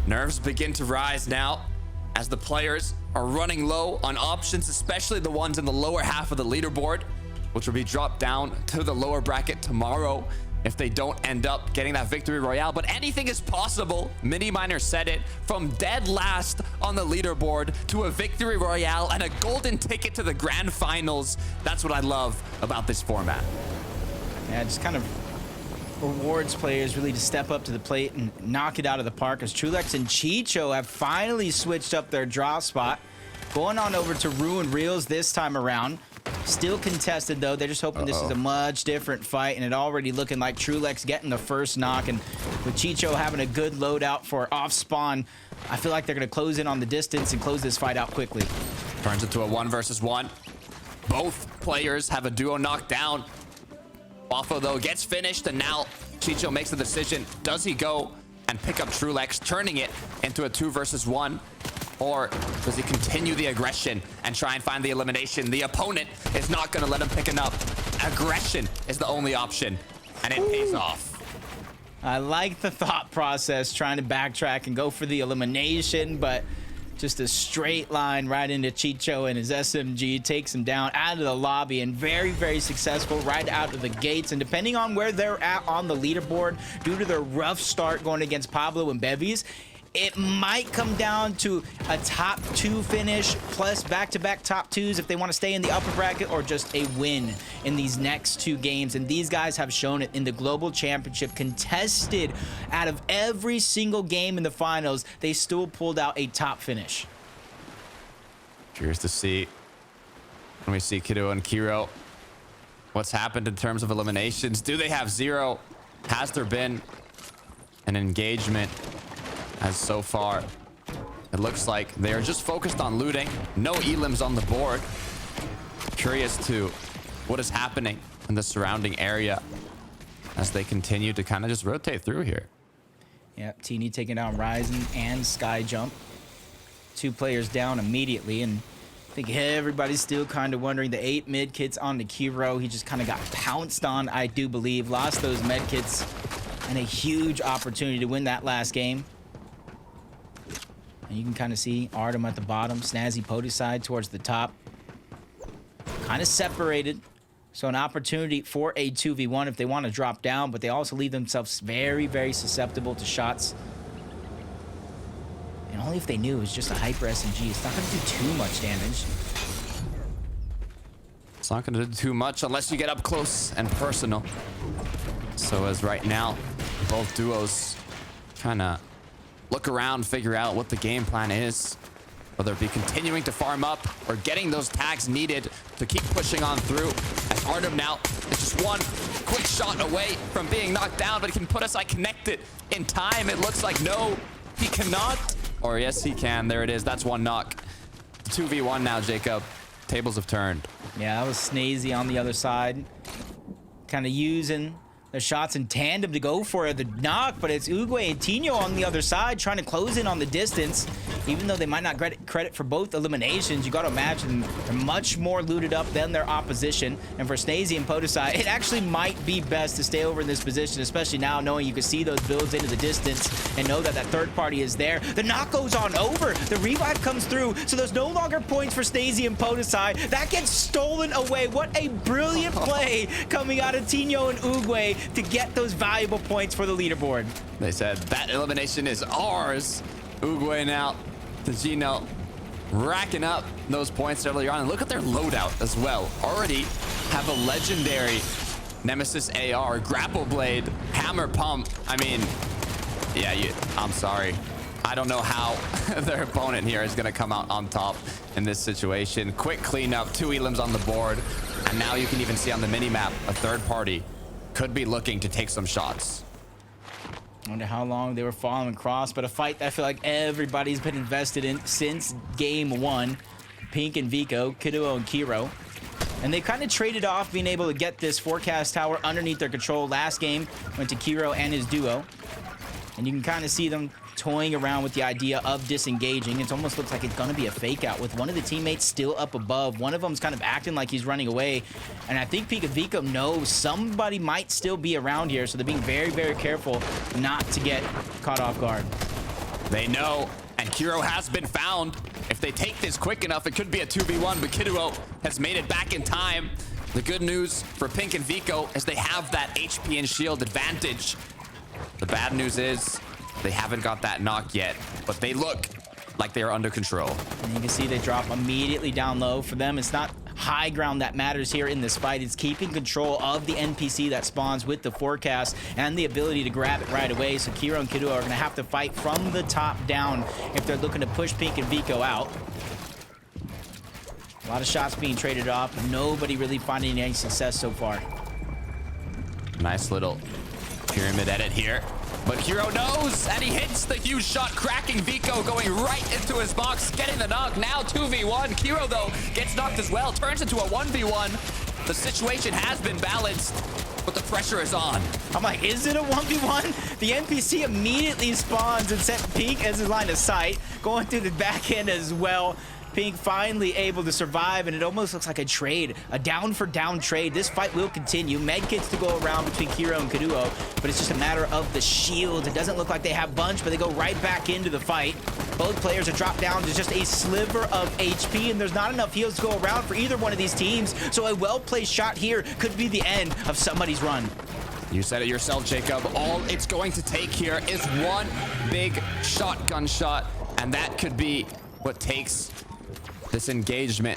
Nerves begin to rise now as the players are running low on options, especially the ones in the lower half of the leaderboard, which will be dropped down to the lower bracket tomorrow if they don't end up getting that victory royale. But anything is possible. Mini Miner said it. From dead last on the leaderboard to a victory royale and a golden ticket to the grand finals. That's what I love about this format. Yeah, it just kind of rewards players really to step up to the plate and knock it out of the park, as Trulex and Chicho have finally switched up their draw spot, going on over to Ruin Reels this time around. Still contested though. They're just hoping this is a much different fight, and it already looking like Trulex getting the first knock, and with Chicho having a good loadout for off spawn, I feel like they're going to close in on the distance and close this fight out quickly. Turns into a 1 versus 1. Both players have a duo knocked down. Waffle though gets finished, and now Chicho makes the decision. Does he go and pick up Trulex, turning it into a 2 versus 1? Or does he continue the aggression and try and find the elimination? The opponent is not going to let him pick it up. Aggression is the only option, and it pays off. I like the thought process, trying to backtrack and go for the elimination, but just a straight line right into Chicho, and his SMG takes him down out of the lobby, and very, very successful right out of the gates. And depending on where they're at on the leaderboard, due to their rough start going against Pablo and Bevies, it might come down to a top 2 finish plus back-to-back top 2s if they want to stay in the upper bracket, or just a win in these next 2 games. And these guys have shown it in the Global Championship, contested out of every single game in the finals. They still pulled out a top finish. Curious to see when we see Kiddo and Kiro what's happened in terms of eliminations. Do they have 0? Has there been an engagement? As so far, it looks like they are just focused on looting. No elims on the board. Curious to what is happening in the surrounding area as they continue to kind of just rotate through here. Yep, Teeny taking down Ryzen and Sky Jump. 2 players down immediately, and I think everybody's still kind of wondering. The 8 mid kits on the Kiro. He just kind of got pounced on, I do believe. Lost those med kits, and a huge opportunity to win that last game. And you can kind of see Artem at the bottom, Snazzy Pody side towards the top. Kind of separated. So an opportunity for a 2v1 if they want to drop down, but they also leave themselves very, very susceptible to shots. And only if they knew it was just a hyper SMG. It's not going to do too much damage. It's not going to do too much unless you get up close and personal. So as right now, both duos kind of look around, figure out what the game plan is, whether it be continuing to farm up or getting those tags needed to keep pushing on through. As Artem now is just one quick shot away from being knocked down, but he can put aside connected in time. It looks like no, he cannot. Or yes, he can. There it is. That's 1 knock. 2v1 now, Jacob. Tables have turned. Yeah, that was Snazy on the other side. Kind of using the shots in tandem to go for the knock, but it's Uguay and Tino on the other side trying to close in on the distance. Even though they might not get credit for both eliminations, you got to imagine they're much more looted up than their opposition. And for Snazy and Podesai, it actually might be best to stay over in this position, especially now knowing you can see those builds into the distance and know that that third party is there. The knock goes on over. The revive comes through, so there's no longer points for Snazy and Podesai. That gets stolen away. What a brilliant play coming out of Tino and Uguay to get those valuable points for the leaderboard. They said that elimination is ours. Uguay now to Gino, racking up those points earlier on. And look at their loadout as well. Already have a legendary Nemesis AR, Grapple Blade, Hammer Pump. I mean, yeah, I'm sorry. I don't know how their opponent here is going to come out on top in this situation. Quick cleanup, 2 elims on the board. And now you can even see on the mini-map, a third party could be looking to take some shots. I wonder how long they were following across, but a fight that I feel like everybody's been invested in since game 1. Pink and Vico, Kiduo and Kiro. And they kind of traded off being able to get this forecast tower underneath their control. Last game went to Kiro and his duo. And you can kind of see them toying around with the idea of disengaging. It almost looks like it's going to be a fake out with one of the teammates still up above. One of them's kind of acting like he's running away. And I think Pika Vico knows somebody might still be around here. So they're being very, very careful not to get caught off guard. They know, and Kiro has been found. If they take this quick enough, it could be a 2v1, but Kiduo has made it back in time. The good news for Pink and Vico is they have that HP and shield advantage. The bad news is they haven't got that knock yet, but they look like they are under control. And you can see they drop immediately down low. For them, it's not high ground that matters here in this fight. It's keeping control of the NPC that spawns with the forecast and the ability to grab it right away. So Kiro and Kiduo are going to have to fight from the top down if they're looking to push Pink and Vico out. A lot of shots being traded off. Nobody really finding any success so far. Nice little pyramid edit here. But Kiro knows, and he hits the huge shot, cracking Vico, going right into his box, getting the knock. Now 2v1. Kiro, though, gets knocked as well, turns into a 1v1. The situation has been balanced, but the pressure is on. I'm like, is it a 1v1? The NPC immediately spawns and set Pink as his line of sight, going through the back end as well. Pink finally able to survive, and it almost looks like a trade, a down-for-down trade. This fight will continue. Medkits to go around between Kiro and Kiduo, but it's just a matter of the shields. It doesn't look like they have bunch, but they go right back into the fight. Both players are dropped down to just a sliver of HP, and there's not enough heals to go around for either one of these teams, so a well-placed shot here could be the end of somebody's run. You said it yourself, Jacob. All it's going to take here is one big shotgun shot, and that could be what takes this engagement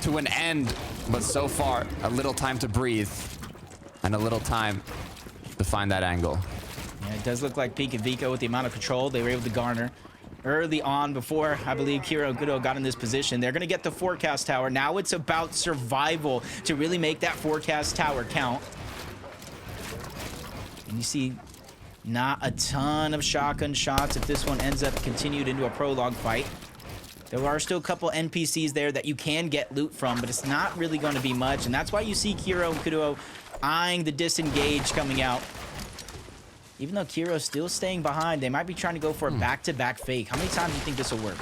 to an end. But so far, a little time to breathe and a little time to find that angle. Yeah, it does look like Pink and Vico, with the amount of control they were able to garner early on before, I believe, Kiro and Kiduo got in this position. They're going to get the forecast tower. Now it's about survival to really make that forecast tower count. And you see not a ton of shotgun shots if this one ends up continued into a prolonged fight. There are still a couple NPCs there that you can get loot from, but it's not really going to be much. And that's why you see Kiro and Kiduo eyeing the disengage coming out. Even though Kiro's still staying behind, they might be trying to go for a back-to-back fake. How many times do you think this will work?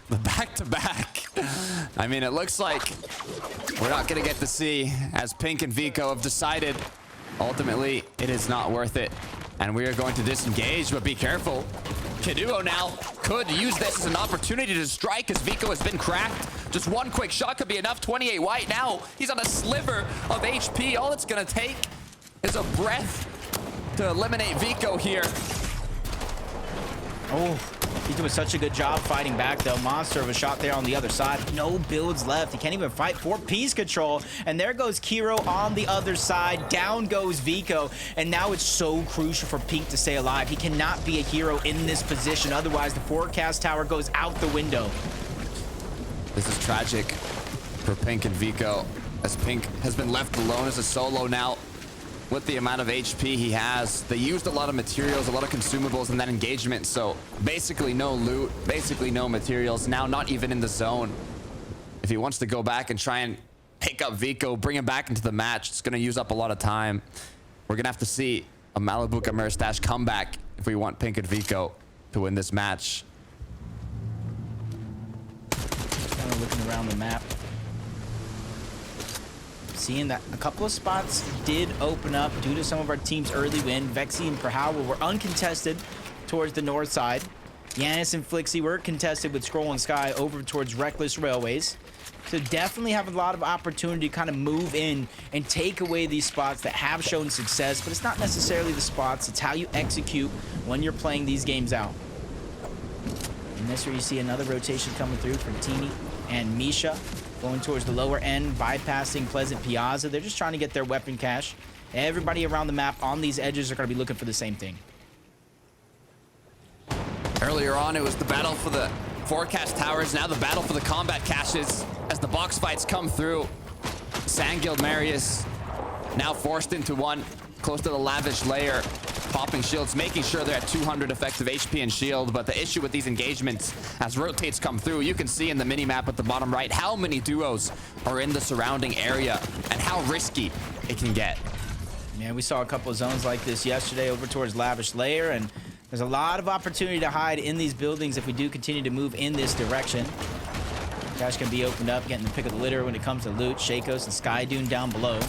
The back-to-back. I mean, it looks like we're not going to get to see, as Pink and Vico have decided. Ultimately, it is not worth it. And we are going to disengage, but be careful. Kiduo now could use this as an opportunity to strike, as Vico has been cracked. Just one quick shot could be enough. 28 white now. He's on a sliver of HP. All it's going to take is a breath to eliminate Vico here. Oh, he's doing such a good job fighting back, though. Monster of a shot there on the other side. No builds left. He can't even fight for piece control. And there goes Kiro on the other side. Down goes Vico. And now it's so crucial for Pink to stay alive. He cannot be a hero in this position. Otherwise, the forecast tower goes out the window. This is tragic for Pink and Vico, as Pink has been left alone as a solo now. With the amount of HP he has, they used a lot of materials, a lot of consumables in that engagement, so basically no loot, basically no materials, now not even in the zone. If he wants to go back and try and pick up Vico, bring him back into the match, it's going to use up a lot of time. We're going to have to see a Malibu Camera Stash comeback if we want Pink and Vico to win this match. Kind of looking around the map, seeing that a couple of spots did open up due to some of our team's early win. Vexy and Prahowa were uncontested towards the north side. Yanis and Flixie were contested with Scroll and Sky over towards Reckless Railways. So definitely have a lot of opportunity to kind of move in and take away these spots that have shown success, but it's not necessarily the spots, it's how you execute when you're playing these games out. And this where you see another rotation coming through from Teeny and Misha, going towards the lower end, bypassing Pleasant Piazza. They're just trying to get their weapon cache. Everybody around the map on these edges are going to be looking for the same thing. Earlier on, it was the battle for the forecast towers. Now the battle for the combat caches as the box fights come through. Sandguild Marius now forced into one close to the lavish layer. Popping shields, making sure they're at 200 effective HP and shield. But the issue with these engagements, as rotates come through, you can see in the mini-map at the bottom right how many duos are in the surrounding area and how risky it can get. Yeah, we saw a couple of zones like this yesterday over towards Lavish Layer, and there's a lot of opportunity to hide in these buildings if we do continue to move in this direction. Cache can be opened up, getting the pick of the litter when it comes to loot. Shakos and Sky Dune down below.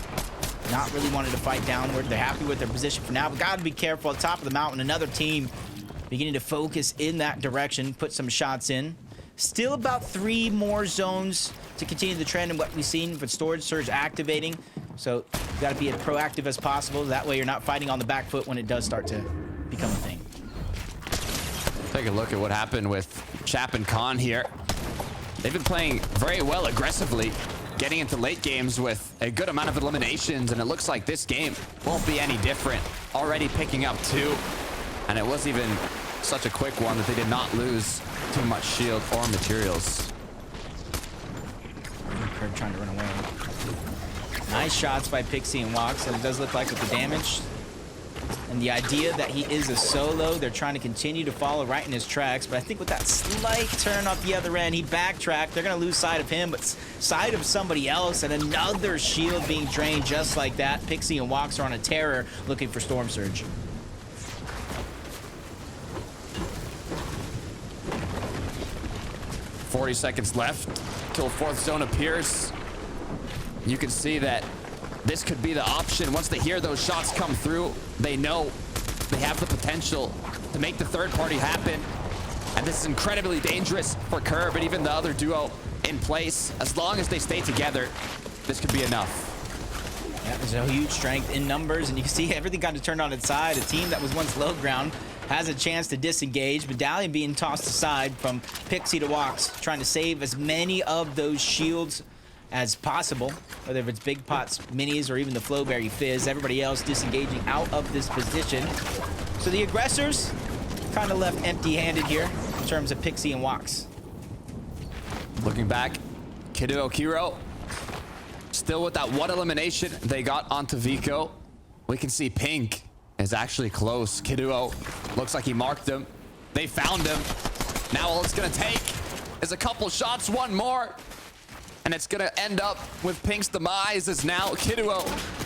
Not really wanting to fight downward. They're happy with their position for now, but got to be careful. At the top of the mountain, another team beginning to focus in that direction, put some shots in. Still about 3 more zones to continue the trend in what we've seen with storage surge activating. So you got to be as proactive as possible. That way you're not fighting on the back foot when it does start to become a thing. Take a look at what happened with Chap and Khan here. They've been playing very well aggressively, getting into late games with a good amount of eliminations, and it looks like this game won't be any different. Already picking up 2, and it was even such a quick one that they did not lose too much shield or materials. Kirk trying to run away. Nice shots by Pixie and Walks, and it does look like with the damage and the idea that he is a solo, they're trying to continue to follow right in his tracks. But I think with that slight turn off the other end, he backtracked. They're going to lose sight of him, but sight of somebody else, and another shield being drained just like that. Pixie and Walks are on a terror looking for Storm Surge. "40 seconds left till 4th zone appears." You can see that this could be the option. Once they hear those shots come through, they know they have the potential to make the third party happen. And this is incredibly dangerous for Curb and even the other duo in place. As long as they stay together, this could be enough. Yeah, there's a huge strength in numbers, and you can see everything kind of turned on its side. A team that was once low ground has a chance to disengage. Medallion being tossed aside from Pixie to Walks, trying to save as many of those shields as possible, whether it's Big Pots, Minis, or even the Flowberry Fizz. Everybody else disengaging out of this position. So the aggressors kind of left empty-handed here in terms of Pixie and Walks. Looking back, Kiduo Kiro still with that 1 elimination they got onto Vico. We can see Pink is actually close. Kiduo looks like he marked him. They found him. Now all it's gonna take is a couple shots, 1 more. And it's gonna end up with Pink's demise, as now Kiduo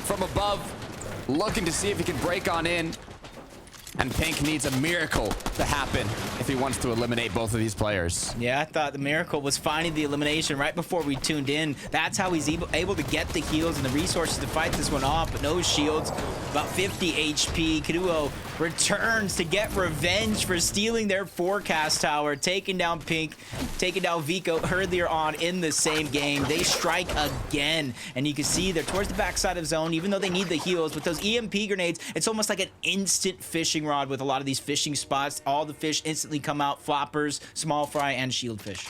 from above looking to see if he can break on in. And Pink needs a miracle to happen if he wants to eliminate both of these players. Yeah, I thought the miracle was finding the elimination right before we tuned in. That's how he's able to get the heals and the resources to fight this one off, but no shields. About 50 HP. Kiduo returns to get revenge for stealing their forecast tower, taking down Pink, taking down Vico earlier on in the same game. They strike again, and you can see they're towards the backside of zone, even though they need the heals. With those EMP grenades, it's almost like an instant fishing rod with a lot of these fishing spots. All the fish instantly come out, floppers, small fry, and shield fish.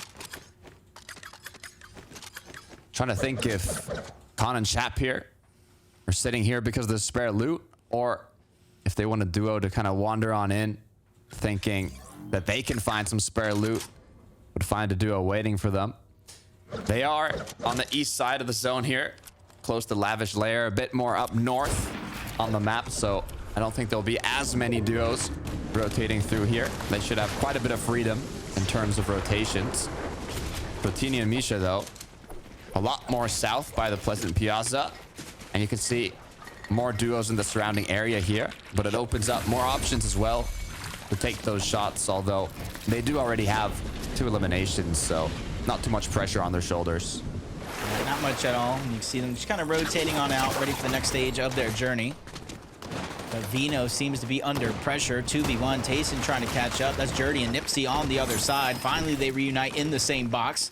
Trying to think if Khan and Chap here are sitting here because of the spare loot, or if they want a duo to kind of wander on in, thinking that they can find some spare loot, would find a duo waiting for them. They are on the east side of the zone here, close to Lavish Lair, a bit more up north on the map, so I don't think there'll be as many duos rotating through here. They should have quite a bit of freedom in terms of rotations. Rotini and Misha, though, a lot more south by the Pleasant Piazza, and you can see more duos in the surrounding area here, but it opens up more options as well to take those shots, although they do already have 2 eliminations, so not too much pressure on their shoulders. Not much at all. You can see them just kind of rotating on out, ready for the next stage of their journey. But Veno seems to be under pressure. 2v1, Tayson trying to catch up. That's Jerdy and Nipsey on the other side. Finally, they reunite in the same box.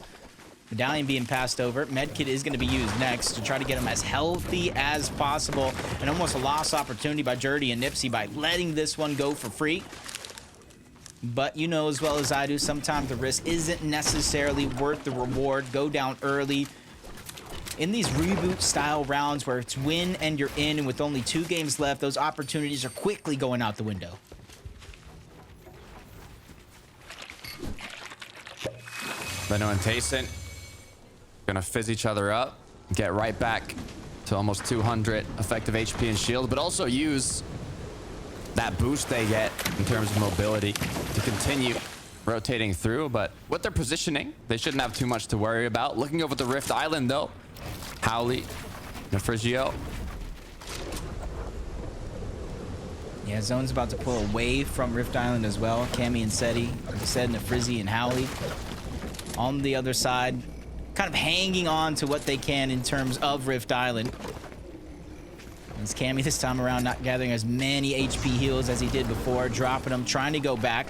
Medallion being passed over. Medkit is going to be used next to try to get him as healthy as possible. And almost a lost opportunity by Jerdy and Nipsey by letting this one go for free. But you know as well as I do, sometimes the risk isn't necessarily worth the reward. Go down early. In these reboot style rounds where it's win and you're in, and with only 2 games left, those opportunities are quickly going out the window. Veno and Tayson gonna fizz each other up, get right back to almost 200 effective HP and shield, but also use that boost they get in terms of mobility to continue rotating through. But with their positioning, they shouldn't have too much to worry about. Looking over the Rift Island, though, Howley, Nefrigio. Yeah, Zone's about to pull away from Rift Island as well. Cammy and Seti, like I said, Nefrizzi and Howley on the other side, kind of hanging on to what they can in terms of Rift Island. As Cammy this time around not gathering as many HP heals as he did before, dropping them, trying to go back.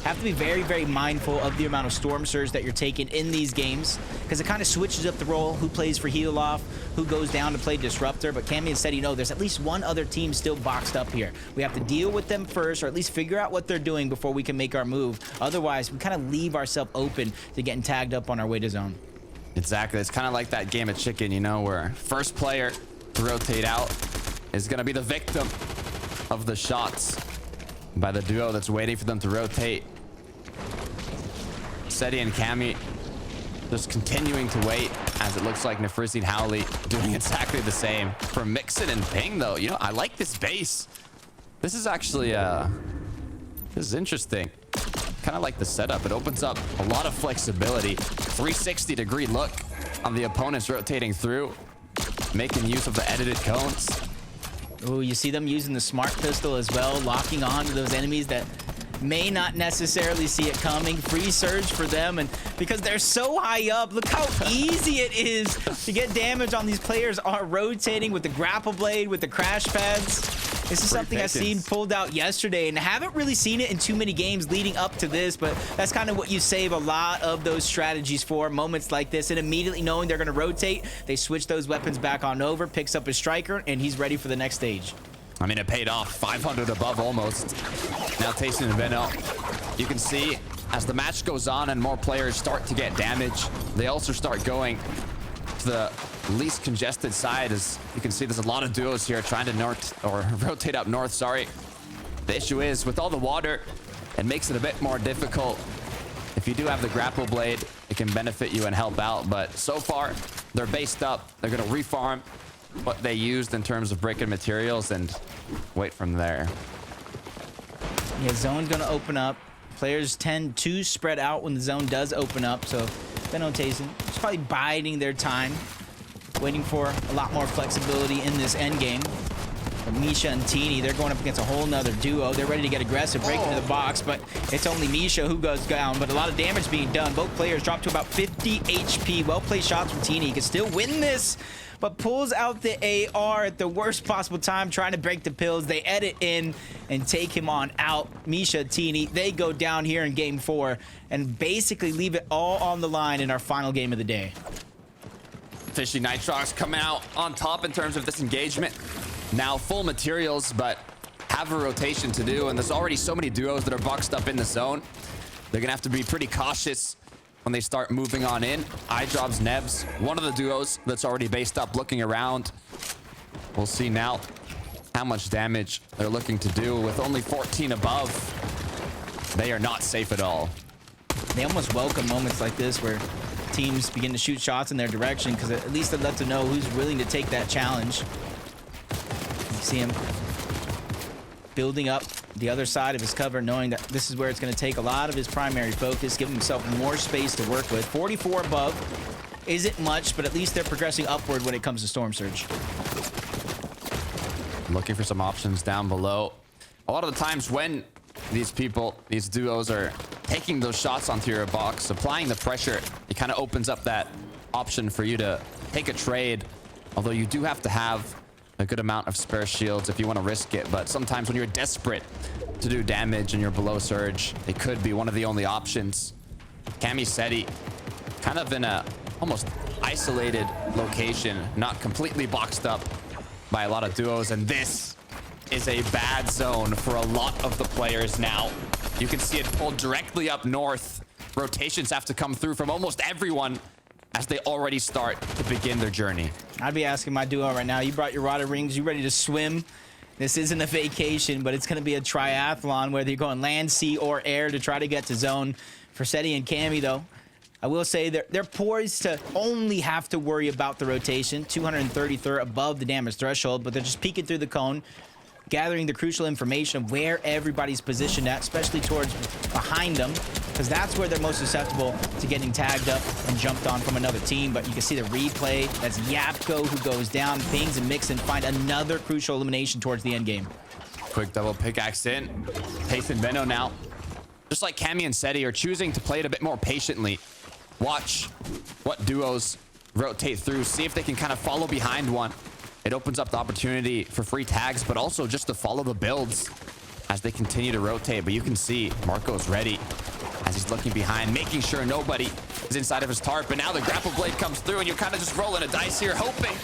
Have to be very, very mindful of the amount of Storm Surge that you're taking in these games, because it kind of switches up the role, who plays for heal off, who goes down to play Disruptor. But Cammy has said, you know, there's at least one other team still boxed up here. We have to deal with them first, or at least figure out what they're doing before we can make our move. Otherwise, we kind of leave ourselves open to getting tagged up on our way to zone. Exactly. It's kind of like that game of chicken, you know, where first player to rotate out is going to be the victim of the shots by the duo that's waiting for them to rotate. Seti and Cammy just continuing to wait, as it looks like Nefrizi and Howley doing exactly the same. For Mixon and Ping, though, you know, I like this base. This is actually, this is interesting. Kind of like the setup. It opens up a lot of flexibility. 360-degree look on the opponents rotating through, making use of the edited cones. Oh, you see them using the smart pistol as well, locking on to those enemies that may not necessarily see it coming. Free surge for them, and because they're so high up, look how easy it is to get damage on these players are rotating with the grapple blade, with the crash pads. This is something I've seen pulled out yesterday, and haven't really seen it in too many games leading up to this, but that's kind of what you save a lot of those strategies for, moments like this, and immediately knowing they're going to rotate, they switch those weapons back on over, picks up his striker, and he's ready for the next stage. I mean, it paid off. 500 above almost. Now Tayson and Veno, you can see as the match goes on and more players start to get damage, they also start going to the least congested side. As you can see, there's a lot of duos here trying to rotate up north. Sorry. The issue is with all the water, it makes it a bit more difficult. If you do have the grapple blade, it can benefit you and help out. But so far, they're based up. They're going to refarm what they used in terms of brick and materials and wait from there. Yeah, zone's going to open up. Players tend to spread out when the zone does open up, so Veno and Tayson just probably biding their time, waiting for a lot more flexibility in this end game. But Misha and Teeny, they're going up against a whole nother duo. They're ready to get aggressive, break into the box, but it's only Misha who goes down. But a lot of damage being done. Both players drop to about 50 HP. Well-played shots from Teeny. He can still win this, but pulls out the AR at the worst possible time, trying to break the pills. They edit in and take him on out. Misha, Teeny, they go down here in game 4 and basically leave it all on the line in our final game of the day. Fishy Nitrox coming out on top in terms of this engagement. Now full materials, but have a rotation to do, and there's already so many duos that are boxed up in the zone. They're gonna have to be pretty cautious when they start moving on in. Eyedrop's Nebs, one of the duos that's already based up, looking around. We'll see now how much damage they're looking to do. With only 14 above, they are not safe at all. They almost welcome moments like this where teams begin to shoot shots in their direction, because at least it lets them know who's willing to take that challenge. You see him building up the other side of his cover, knowing that this is where it's going to take a lot of his primary focus, give himself more space to work with. 44 above isn't much, but at least they're progressing upward when it comes to Storm Surge. Looking for some options down below. A lot of the times when these duos are taking those shots onto your box, applying the pressure, it kind of opens up that option for you to take a trade. Although you do have to have a good amount of spare shields if you want to risk it. But sometimes when you're desperate to do damage and you're below surge, it could be one of the only options. Cammy Seti kind of in a almost isolated location, not completely boxed up by a lot of duos. And this is a bad zone for a lot of the players now. You can see it pulled directly up north. Rotations have to come through from almost everyone as they already start to begin their journey. I'd be asking my duo right now, you brought your rod of rings, you ready to swim? This isn't a vacation, but it's going to be a triathlon, whether you're going land, sea, or air to try to get to zone. For Seti and Cammy, though, I will say they're poised to only have to worry about the rotation. 233rd above the damage threshold, but they're just peeking through the cone, gathering the crucial information of where everybody's positioned at, especially towards behind them, because that's where they're most susceptible to getting tagged up and jumped on from another team. But you can see the replay. That's Yapko who goes down, pings and mix and find another crucial elimination towards the end game. Quick double pickaxe in. Tayson Veno now, just like Cammy and Seti, are choosing to play it a bit more patiently. Watch what duos rotate through, see if they can kind of follow behind one it opens up the opportunity for free tags, but also just to follow the builds as they continue to rotate. But you can see Marco's ready as he's looking behind, making sure nobody is inside of his tarp. But now the grapple blade comes through, and you're kind of just rolling a dice here, hoping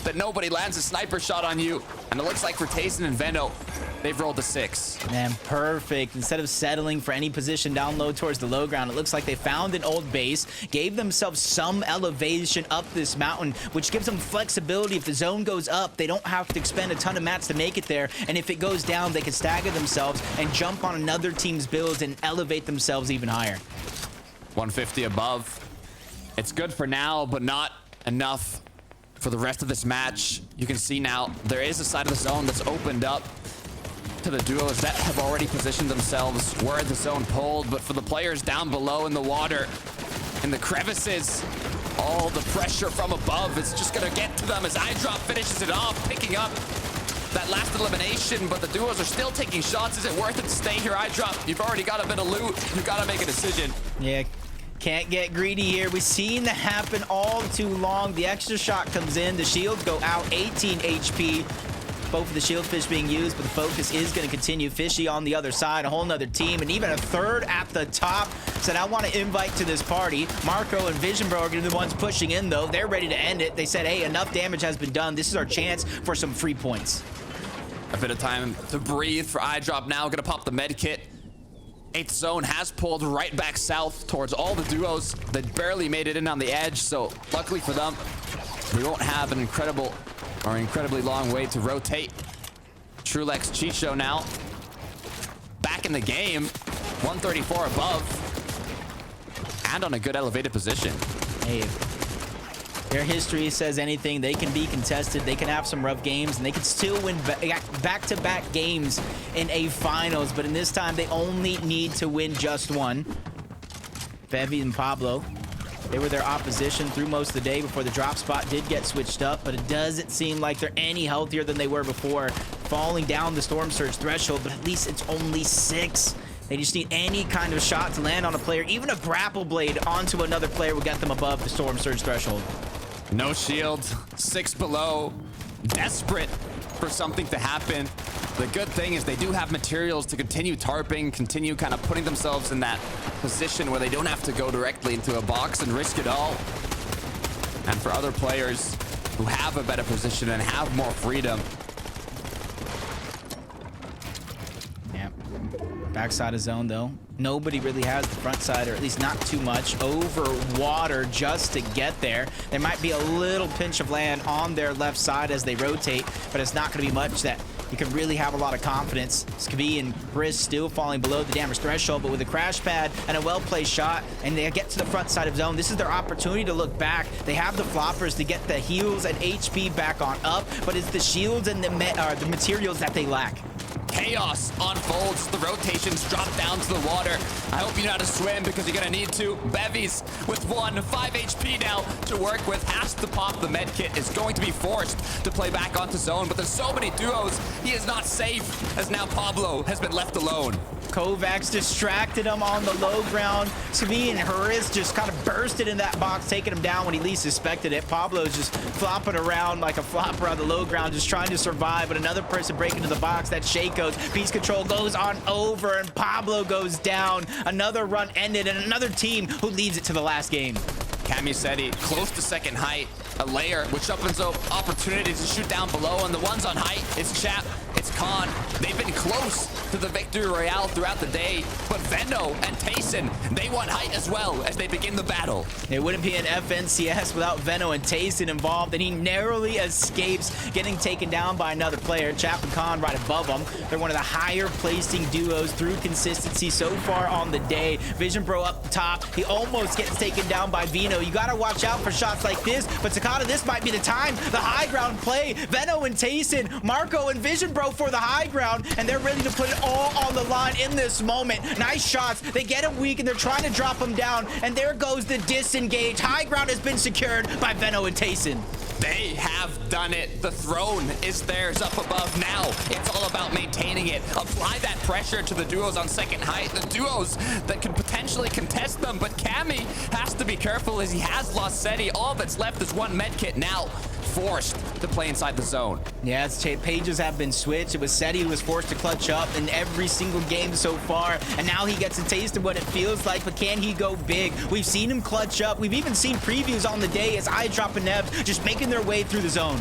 that nobody lands a sniper shot on you. And it looks like for Tayson and Veno, they've rolled a 6. Man, perfect. Instead of settling for any position down low towards the low ground, it looks like they found an old base, gave themselves some elevation up this mountain, which gives them flexibility. If the zone goes up, they don't have to expend a ton of mats to make it there. And if it goes down, they can stagger themselves and jump on another team's builds and elevate themselves even higher. 150 above. It's good for now, but not enough for the rest of this match. You can see now there is a side of the zone that's opened up to the duos that have already positioned themselves where the zone pulled. But for the players down below in the water, in the crevices, all the pressure from above is just gonna get to them as iDrop finishes it off, picking up that last elimination. But the duos are still taking shots. Is it worth it to stay here, iDrop? You've already got a bit of loot. You gotta make a decision. Yeah, can't get greedy here. We've seen that happen all too long. The extra shot comes in, the shields go out, 18 HP. Both of the shield fish being used, but the focus is going to continue. Fishy on the other side, a whole nother team, and even a third at the top said, I want to invite to this party. Marco and Vision Bro are going to be the ones pushing in, though. They're ready to end it. They said, hey, enough damage has been done. This is our chance for some free points. A bit of time to breathe for iDrop now. Going to pop the med kit. 8th zone has pulled right back south towards all the duos that barely made it in on the edge. So luckily for them, we won't have an incredibly long way to rotate. Trulex Chicho now back in the game. 134 above and on a good elevated position. Hey, if their history says anything, they can be contested, they can have some rough games, and they can still win back-to-back games in a finals. But in this time, they only need to win just one. Bevy and Pablo, they were their opposition through most of the day before the drop spot did get switched up, but it doesn't seem like they're any healthier than they were before, falling down the Storm Surge threshold, but at least it's only 6. They just need any kind of shot to land on a player. Even a grapple blade onto another player will get them above the Storm Surge threshold. No shield, 6 below, desperate for something to happen. The good thing is they do have materials to continue tarping, continue kind of putting themselves in that position where they don't have to go directly into a box and risk it all. And for other players who have a better position and have more freedom. Yeah. Backside of zone, though. Nobody really has the front side, or at least not too much, over water just to get there. There might be a little pinch of land on their left side as they rotate, but it's not going to be much that you can really have a lot of confidence. Skabi and Briz still falling below the damage threshold, but with a crash pad and a well-placed shot, and they get to the front side of zone, this is their opportunity to look back. They have the floppers to get the heals and HP back on up, but it's the shields and the materials that they lack. Chaos unfolds. The rotations drop down to the water. I hope you know how to swim because you're going to need to. Bevies with 5 HP now to work with. Has to pop the med kit. Is going to be forced to play back onto zone, but there's so many duos. He is not safe as now Pablo has been left alone. Kovacs distracted him on the low ground. Skabi and Haris just kind of bursted in that box, taking him down when he least suspected it. Pablo's just flopping around like a flopper on the low ground, just trying to survive, but another person breaking into the box. That Shaco's piece control goes on over, and Pablo goes down. Another run ended, and another team who leads it to the last game. Camiseti close to second height. A layer which opens up opportunities to shoot down below, and the ones on height, it's Chap, it's Khan. They've been close to the victory royale throughout the day, but Veno and Tayson, they want height as well as they begin the battle. It wouldn't be an FNCS without Veno and Tayson involved, and he narrowly escapes getting taken down by another player. Chap and Khan right above him. They're one of the higher placing duos through consistency so far on the day. Vision Bro up top. He almost gets taken down by Veno. You gotta watch out for shots like this, but Takada, this might be the time. The high ground play. Veno and Tayson, Marco and Vision Bro for the high ground, and they're ready to put it all on the line in this moment. Nice shots. They get him weak, and they're trying to drop him down, and there goes the disengage. High ground has been secured by Veno and Tayson. They have done it. The throne is theirs up above now. It's all about maintaining it. Apply that pressure to the duos on second height. The duos that can potentially contest them, but Cammy has to be careful as he has lost Seti. All that's left is one medkit now. forced to play inside the zone. Yeah, pages have been switched. It was said he was forced to clutch up in every single game so far, and now he gets a taste of what it feels like, but can he go big? We've seen him clutch up. We've even seen previews on the day as iDrop and Neb just making their way through the zone.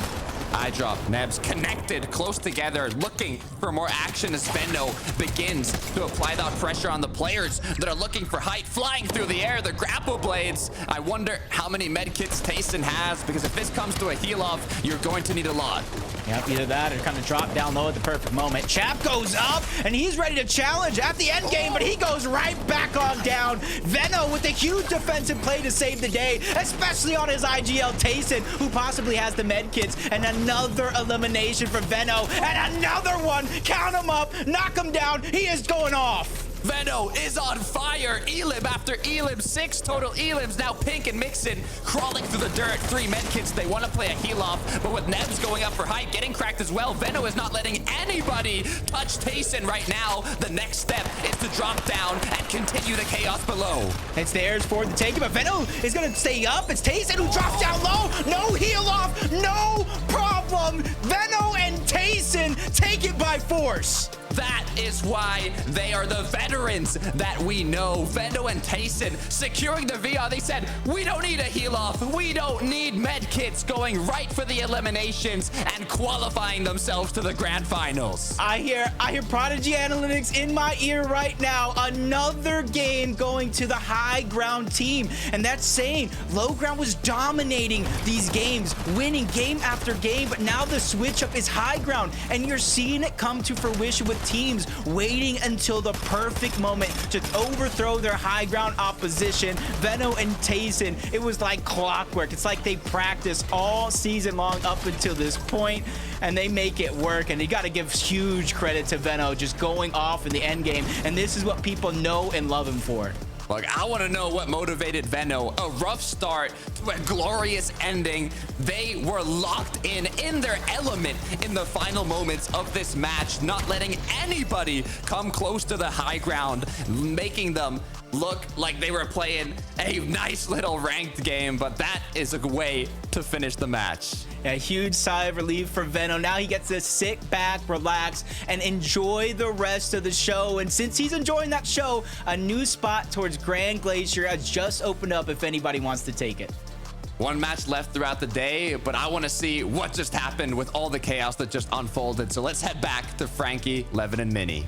iDrop, Nebs connected close together, looking for more action as Veno begins to apply that pressure on the players that are looking for height, flying through the air, the grapple blades. I wonder how many medkits Tayson has, because if this comes to a heal off, you're going to need a lot. Yep, either that or kind of drop down low at the perfect moment. Chap goes up, and he's ready to challenge at the end game, but he goes right back on down. Veno with a huge defensive play to save the day, especially on his IGL Tayson, who possibly has the medkits, and another elimination for Veno, and another one. Count him up, knock him down. He is going off. Veno is on fire. Elim after Elim, 6 total Elims. Now Pink and Mixon crawling through the dirt. 3 medkits. They want to play a heal off, but with Nebs going up for height, getting cracked as well, Veno is not letting anybody touch Tayson right now. The next step is to drop down and continue the chaos below. It's theirs for the taking, but Veno is going to stay up. It's Tayson who drops down low. No heal off, no problem. Veno and Tayson take it by force. That is why they are the veterans that we know. Veno and Tayson securing the VR. They said, we don't need a heal off. We don't need med kits, going right for the eliminations and qualifying themselves to the grand finals. I hear Prodigy Analytics in my ear right now. Another game going to the high ground team. And that's saying low ground was dominating these games, winning game after game. But now the switch up is high ground. And you're seeing it come to fruition with teams waiting until the perfect moment to overthrow their high ground opposition. Veno and Tayson, it was like clockwork. It's like they practiced all season long up until this point, and they make it work. And you got to give huge credit to Veno just going off in the end game. And this is what people know and love him for. Look, I want to know what motivated Veno. A rough start to a glorious ending. They were locked in their element in the final moments of this match, not letting anybody come close to the high ground, making them look like they were playing a nice little ranked game, but that is a way to finish the match. A huge sigh of relief for Veno. Now he gets to sit back, relax, and enjoy the rest of the show. And since he's enjoying that show, a new spot towards Grand Glacier has just opened up if anybody wants to take it. One match left throughout the day, but I want to see what just happened with all the chaos that just unfolded. So let's head back to Frankie, Levin, and Minnie.